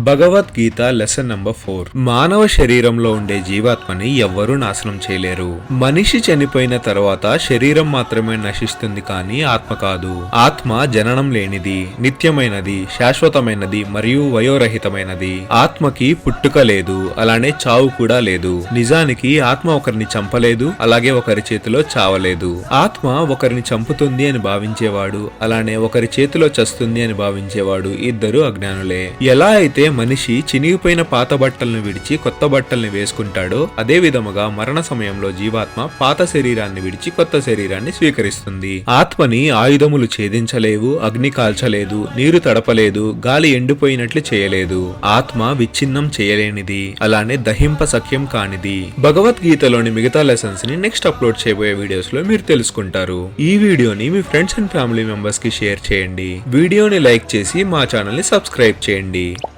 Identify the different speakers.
Speaker 1: Bhagavad Gita lesson number 4. మానవ శరీరంలో ఉండే జీవాత్మని ఎవ్వరూ నాశనం చేయలేరు. మనిషి చనిపోయిన తర్వాత శరీరం మాత్రమే నశిస్తుంది కానీ ఆత్మ కాదు. ఆత్మ జననం లేనిది, నిత్యమైనది, శాశ్వతమైనది మరియు వయోరహితమైనది. ఆత్మకి పుట్టుక లేదు, అలానే చావు కూడా లేదు. నిజానికి ఆత్మ ఒకరిని చంపలేదు, అలాగే ఒకరి చేతిలో చావలేదు. ఆత్మ ఒకరిని చంపుతుంది అని భావించేవాడు, అలానే ఒకరి చేతిలో చస్తుంది అని భావించేవాడు ఇద్దరు అజ్ఞానులే. ఎలా అయితే మనిషి చినిగిపోయిన పాత బట్టలను విడిచి కొత్త బట్టల్ని వేసుకుంటాడో అదే విధముగా మరణ సమయంలో జీవాత్మ పాత శరీరాన్ని విడిచి కొత్త శరీరాన్ని స్వీకరిస్తుంది. ఆత్మని ఆయుధములు ఛేదించలేవు, అగ్ని కాల్చలేదు, నీరు తడపలేదు, గాలి ఎండిపోయినట్లు చేయలేదు. ఆత్మ విచ్ఛిన్నం చేయలేనిది, అలానే దహింప సఖ్యం కానిది. భగవద్గీతలోని మిగతా లెసన్స్ ని నెక్స్ట్ అప్లోడ్ చేయబోయే వీడియోస్ లో మీరు తెలుసుకుంటారు. ఈ వీడియోని మీ ఫ్రెండ్స్ అండ్ ఫ్యామిలీ మెంబర్స్ కి షేర్ చేయండి. వీడియోని లైక్ చేసి మా ఛానల్ ని సబ్స్క్రైబ్ చేయండి.